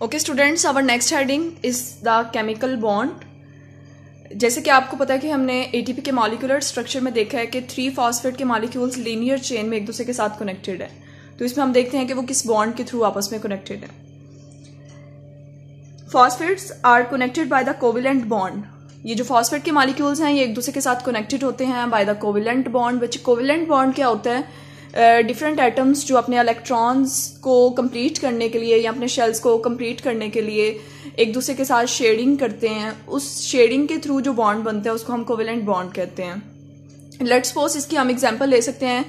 Okay students, our next heading is the chemical bond. जैसे कि आपको पता है कि हमने एटीपी के मॉलिक्यूलर स्ट्रक्चर में देखा है कि 3 फॉस्फेट के मॉलिक्यूल्स लीनियर चेन में एक दूसरे के साथ कनेक्टेड है। तो इसमें हम देखते हैं कि वो किस बॉन्ड के थ्रू आपस में कनेक्टेड है। Phosphates are connected by the covalent bond. ये जो फॉस्फेट के मॉलिक्यूल्स हैं ये एक दूसरे के साथ कनेक्टेड होते हैं bye the covalent bond. Which covalent bond क्या होता है? डिफरेंट एटम्स जो अपने इलेक्ट्रॉन्स को कंप्लीट करने के लिए या अपने शेल्स को कंप्लीट करने के लिए एक दूसरे के साथ शेयरिंग करते हैं, उस शेयरिंग के थ्रू जो बॉन्ड बनता है उसको हम कोवेलेंट बॉन्ड कहते हैं। लेट्स सपोज इसकी हम एग्जांपल ले सकते हैं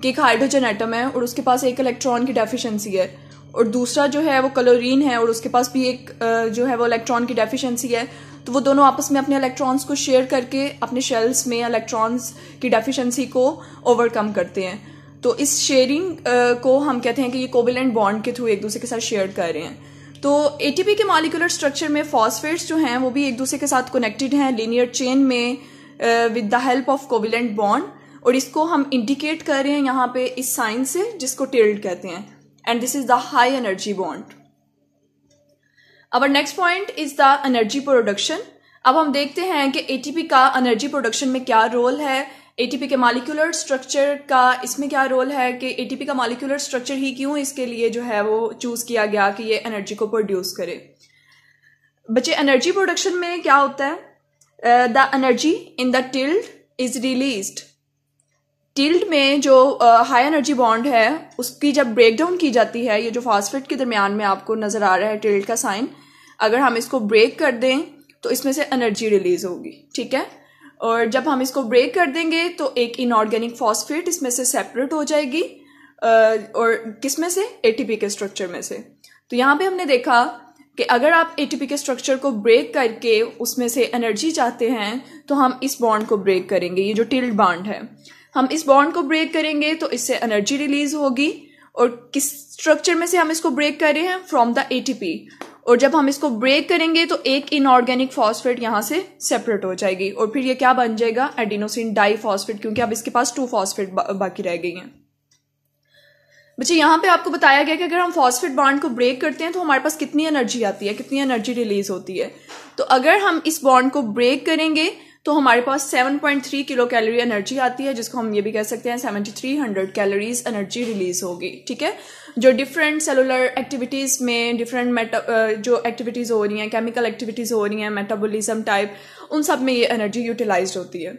कि एक हाइड्रोजन एटम है और उसके पास एक इलेक्ट्रॉन की डेफिशिएंसी है, और दूसरा जो है वो क्लोरीन है और उसके पास भी एक जो है वो इलेक्ट्रॉन की डेफिशिएंसी है। तो वो दोनों आपस में अपने इलेक्ट्रॉन्स को शेयर करके अपने शेल्स में इलेक्ट्रॉन्स की डेफिशिएंसी को ओवरकम करते हैं। तो इस शेयरिंग को हम कहते हैं कि ये कोवेलेंट बॉन्ड के थ्रू एक दूसरे के साथ शेयर कर रहे हैं। तो एटीपी के मॉलिक्यूलर स्ट्रक्चर में फॉस्फेट्स जो हैं वो भी एक दूसरे के साथ कनेक्टेड हैं लीनियर चेन में with the help of covalent bond, और इसको हम इंडिकेट कर रहे हैं यहाँ पे इस साइन से जिसको टिल्ड कहते हैं, and this is the high energy bond. Our next point is the energy production. अब हम देखते हैं कि एटीपी का एनर्जी प्रोडक्शन में क्या रोल है, एटीपी के मॉलिक्यूलर स्ट्रक्चर का इसमें क्या रोल है, कि एटीपी का मॉलिक्यूलर स्ट्रक्चर ही क्यों इसके लिए जो है वो चूज किया गया कि ये एनर्जी को प्रोड्यूस करे। बच्चे, एनर्जी प्रोडक्शन में क्या होता है? The energy in the tilde is released. Tilde में जो हाई एनर्जी बॉन्ड है उसकी जब ब्रेकडाउन की जाती है, ये जो फॉस्फेट के दरमियान में आपको नजर आ रहा है टिल्ड का साइन, अगर हम इसको ब्रेक कर दें तो इसमें से एनर्जी रिलीज होगी, ठीक है। और जब हम इसको ब्रेक कर देंगे तो एक इनऑर्गेनिक फॉस्फेट इसमें से सेपरेट हो जाएगी, और किस में से? एटीपी के स्ट्रक्चर में से। तो यहाँ पे हमने देखा कि अगर आप एटीपी के स्ट्रक्चर को ब्रेक करके उसमें से एनर्जी चाहते हैं तो हम इस बॉन्ड को ब्रेक करेंगे। ये जो टिल्ड बॉन्ड है, हम इस बॉन्ड को ब्रेक करेंगे तो इससे एनर्जी रिलीज होगी। और किस स्ट्रक्चर में से हम इसको ब्रेक कर रहे हैं? From the ATP. और जब हम इसको ब्रेक करेंगे तो एक इनऑर्गेनिक फॉस्फेट यहां से सेपरेट हो जाएगी, और फिर ये क्या बन जाएगा? एडिनोसिन डाइफॉस्फेट, क्योंकि अब इसके पास 2 फॉस्फेट बाकी रह गई हैं। बच्चे, यहां पे आपको बताया गया कि अगर हम फॉस्फेट बॉन्ड को ब्रेक करते हैं तो हमारे पास कितनी एनर्जी आती है, कितनी एनर्जी रिलीज होती है। तो अगर हम इस बॉन्ड को ब्रेक करेंगे तो हमारे पास 7.3 किलो कैलोरी एनर्जी आती है, जिसको हम ये भी कह सकते हैं 7300 कैलोरीज एनर्जी रिलीज होगी, ठीक है। जो डिफरेंट सेलुलर एक्टिविटीज में डिफरेंट जो एक्टिविटीज हो रही हैं, केमिकल एक्टिविटीज हो रही हैं, मेटाबॉलिज्म टाइप, उन सब में ये एनर्जी यूटिलाइज्ड होती है।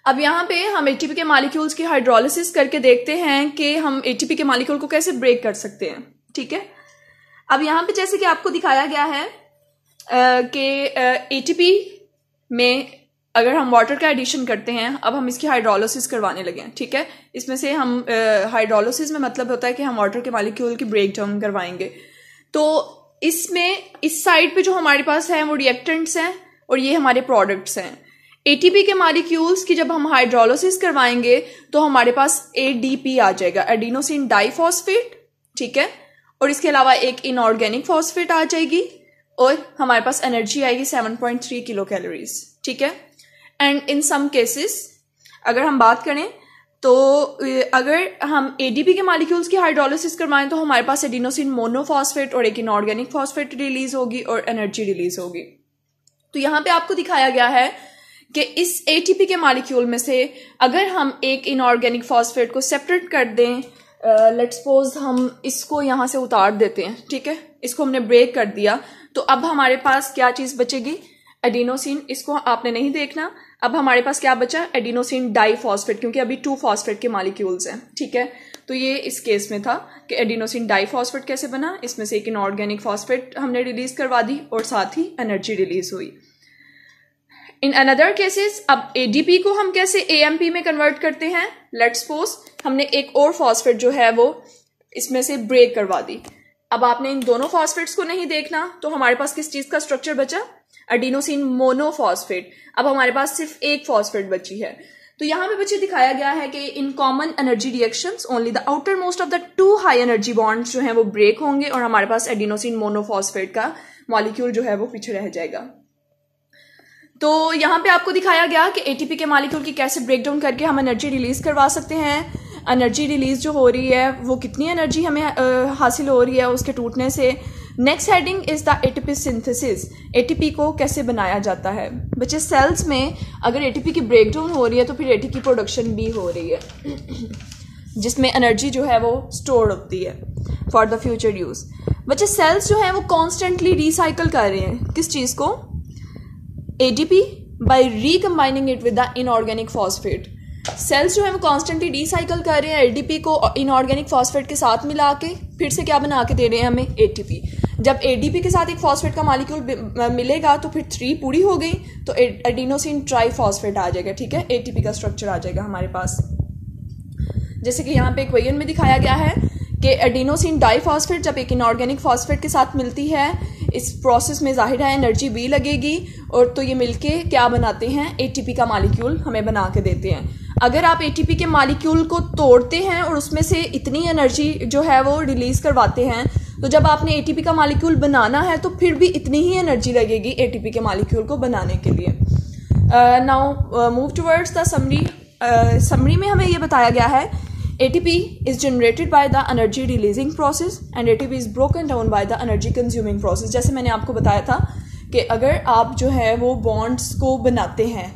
अब यहाँ पे हम एटीपी के मॉलिक्यूल्स की हाइड्रोलिसिस करके देखते हैं कि हम एटीपी के मॉलिक्यूल को कैसे ब्रेक कर सकते हैं, ठीक है। अब यहाँ पे जैसे कि आपको दिखाया गया है कि एटीपी में अगर हम वाटर का एडिशन करते हैं, अब हम इसकी हाइड्रोलिसिस करवाने लगे हैं, ठीक है। इसमें से हम हाइड्रोलिसिस में मतलब होता है कि हम वाटर के मॉलिक्यूल की ब्रेक डाउन करवाएंगे। तो इसमें इस साइड पे जो हमारे पास है वो रिएक्टेंट्स हैं और ये हमारे प्रोडक्ट्स हैं। एटीपी के मॉलिक्यूल्स की जब हम हाइड्रोलिसिस करवाएंगे तो हमारे पास एडीपी आ जाएगा, एडिनोसिन डाइफॉस्फेट, ठीक है। और इसके अलावा एक इनऑर्गेनिक फॉस्फेट आ जाएगी और हमारे पास एनर्जी आएगी 7.3 किलो कैलोरीज, ठीक है। एंड इन सम केसेस अगर हम बात करें तो अगर हम एडीपी के मॉलिक्यूल्स की हाइड्रोलिसिस करवाएं तो हमारे पास एडिनोसिन मोनोफॉस्फेट और एक इनऑर्गेनिक फॉस्फेट रिलीज होगी और एनर्जी रिलीज होगी। तो यहाँ पे आपको दिखाया गया है कि इस एटीपी के मॉलिक्यूल में से अगर हम एक इनऑर्गेनिक फॉस्फेट को सेपरेट कर दें, लेट्स सपोज हम इसको यहाँ से उतार देते हैं, ठीक है, इसको हमने ब्रेक कर दिया, तो अब हमारे पास क्या चीज बचेगी? एडिनोसिन। इसको आपने नहीं देखना। अब हमारे पास क्या बचा? एडिनोसिन डाइफॉस्फेट, क्योंकि अभी 2 फॉस्फेट के मॉलिक्यूल्स हैं, ठीक है। तो ये इस केस में था कि एडिनोसिन डाइफॉस्फेट कैसे बना, इसमें से एक इनऑर्गेनिक फॉस्फेट हमने रिलीज करवा दी और साथ ही एनर्जी रिलीज हुई। इन अनदर केसेस अब एडीपी को हम कैसे एएमपी में कन्वर्ट करते हैं? लेट्स सपोज हमने एक और फॉस्फेट जो है वो इसमें से ब्रेक करवा दी। अब आपने इन दोनों फॉस्फेट्स को नहीं देखना, तो हमारे पास किस चीज का स्ट्रक्चर बचा? Adenosine monophosphate. अब हमारे पास सिर्फ एक फॉस्फेट बची है। तो यहाँ पे बच्चे दिखाया गया है कि in common energy reactions only the outer most of the 2 high energy bonds जो हैं वो ब्रेक होंगे और हमारे पास एडिनोसिन मोनोफॉस्फेट का मॉलिक्यूल जो है वो पीछे रह जाएगा। तो यहाँ पे आपको दिखाया गया कि एटीपी के मॉलिक्यूल की कैसे ब्रेकडाउन करके हम एनर्जी रिलीज करवा सकते हैं। एनर्जी रिलीज जो हो रही है वो कितनी एनर्जी हमें हासिल हो रही है उसके टूटने से, next heading is the ATP synthesis. ATP को कैसे बनाया जाता है बच्चे? सेल्स में अगर एटीपी की ब्रेकडाउन हो रही है तो फिर एटीपी की प्रोडक्शन भी हो रही है, जिसमें एनर्जी जो है वो स्टोर होती है फॉर द फ्यूचर यूज। बच्चे सेल्स जो है वो कॉन्स्टेंटली रिसाइकल कर रहे हैं किस चीज को? ATP by recombining it with the inorganic phosphate. Cells जो है वो कॉन्स्टेंटली रिसाइकल कर रहे हैं एडीपी को इनऑर्गेनिक फॉस्फेट के साथ मिला के, फिर से क्या बना के दे रहे हैं हमें? एटीपी। जब एडीपी के साथ एक फॉस्फेट का मॉलिक्यूल मिलेगा तो फिर 3 पूरी हो गई तो एडिनोसिन ट्राइफॉस्फेट आ जाएगा, ठीक है, एटीपी का स्ट्रक्चर आ जाएगा हमारे पास। जैसे कि यहाँ पे इक्वेशन में दिखाया गया है कि एडिनोसिन डाइफॉस्फेट जब एक इनऑर्गेनिक फॉस्फेट के साथ मिलती है, इस प्रोसेस में जाहिर है एनर्जी भी लगेगी, और तो ये मिलके क्या बनाते हैं? एटीपी का मॉलिक्यूल हमें बना के देते हैं। अगर आप एटीपी के मॉलिक्यूल को तोड़ते हैं और उसमें से इतनी एनर्जी जो है वो रिलीज करवाते हैं, तो जब आपने एटीपी का मॉलिक्यूल बनाना है तो फिर भी इतनी ही एनर्जी लगेगी एटीपी के मॉलिक्यूल को बनाने के लिए। Now move towards the summary. Summary में हमें ये बताया गया है ATP is generated by the energy releasing process and ATP is broken down by the energy consuming process। जैसे मैंने आपको बताया था कि अगर आप जो है वो बॉन्ड्स को बनाते हैं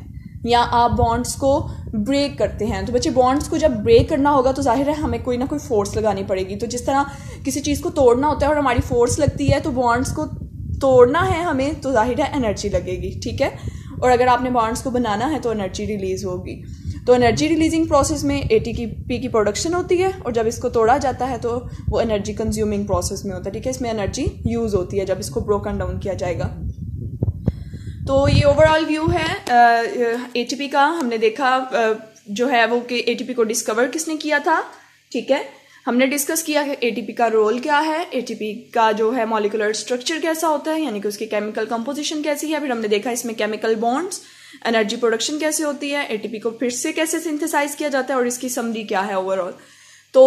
या आप बॉन्ड्स को ब्रेक करते हैं, तो बच्चे बॉन्ड्स को जब ब्रेक करना होगा तो जाहिर है हमें कोई ना कोई फोर्स लगानी पड़ेगी। तो जिस तरह किसी चीज़ को तोड़ना होता है और हमारी फोर्स लगती है, तो बॉन्ड्स को तोड़ना है हमें तो जाहिर है एनर्जी लगेगी, ठीक है। और अगर आपने बॉन्ड्स को बनाना है तो एनर्जी रिलीज होगी। तो एनर्जी रिलीजिंग प्रोसेस में एटीपी की प्रोडक्शन होती है, और जब इसको तोड़ा जाता है तो वो एनर्जी कंज्यूमिंग प्रोसेस में होता है, ठीक है। इसमें एनर्जी यूज होती है जब इसको ब्रोकन डाउन किया जाएगा। तो ये ओवरऑल व्यू है एटीपी का। हमने देखा जो है वो कि एटीपी को डिस्कवर किसने किया था, ठीक है। हमने डिस्कस किया कि एटीपी का रोल क्या है, एटीपी का जो है मॉलिक्यूलर स्ट्रक्चर कैसा होता है, यानी कि उसकी केमिकल कंपोजिशन कैसी है। फिर हमने देखा इसमें केमिकल बॉन्ड्स, एनर्जी प्रोडक्शन कैसे होती है, एटीपी को फिर से कैसे सिंथेसाइज किया जाता है और इसकी समरी क्या है ओवरऑल। तो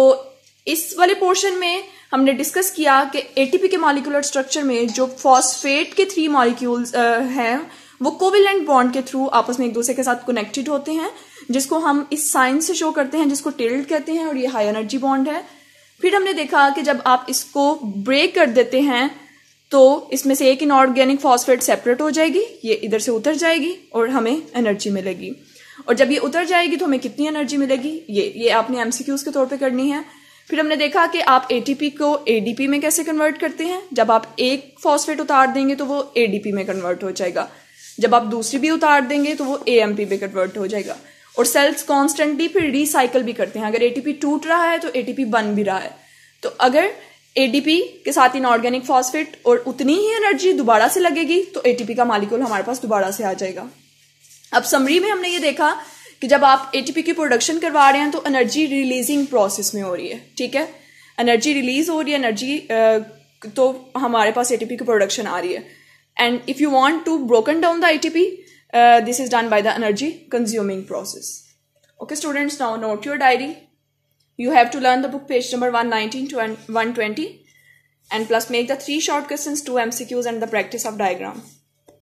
इस वाले पोर्शन में हमने डिस्कस किया कि एटीपी के मॉलिक्यूलर स्ट्रक्चर में जो फॉस्फेट के 3 मॉलिक्यूल्स हैं वो कोवेलेंट बॉन्ड के थ्रू आपस में एक दूसरे के साथ कनेक्टेड होते हैं, जिसको हम इस साइन से शो करते हैं, जिसको टिल्ड कहते हैं, और ये हाई एनर्जी बॉन्ड है। फिर हमने देखा कि जब आप इसको ब्रेक कर देते हैं तो इसमें से एक इनऑर्गेनिक फॉस्फेट सेपरेट हो जाएगी, ये इधर से उतर जाएगी और हमें एनर्जी मिलेगी। और जब ये उतर जाएगी तो हमें कितनी एनर्जी मिलेगी, ये आपने एमसीक्यूज के तौर पे करनी है। फिर हमने देखा कि आप एटीपी को एडीपी में कैसे कन्वर्ट करते हैं। जब आप एक फॉस्फेट उतार देंगे तो वो एडीपी में कन्वर्ट हो जाएगा, जब आप दूसरी भी उतार देंगे तो वो एएमपी में कन्वर्ट हो जाएगा। और सेल्स कॉन्स्टेंटली फिर रिसाइकल भी करते हैं। अगर एटीपी टूट रहा है तो एटीपी बन भी रहा है। तो अगर एडीपी के साथ इनऑर्गेनिक फॉस्फेट और उतनी ही एनर्जी दोबारा से लगेगी तो एटीपी का मॉलिक्यूल हमारे पास दोबारा से आ जाएगा। अब समरी में हमने ये देखा कि जब आप एटीपी की प्रोडक्शन करवा रहे हैं तो एनर्जी रिलीजिंग प्रोसेस में हो रही है, ठीक है। एनर्जी रिलीज हो रही है, एनर्जी तो हमारे पास एटीपी की प्रोडक्शन आ रही है। And if you want to broken down the ATP, this is done by the energy consuming process. Okay students, now note your diary. You have to learn the book page number 119 to 120 and plus make the 3 short questions, 2 MCQs and the practice of diagram.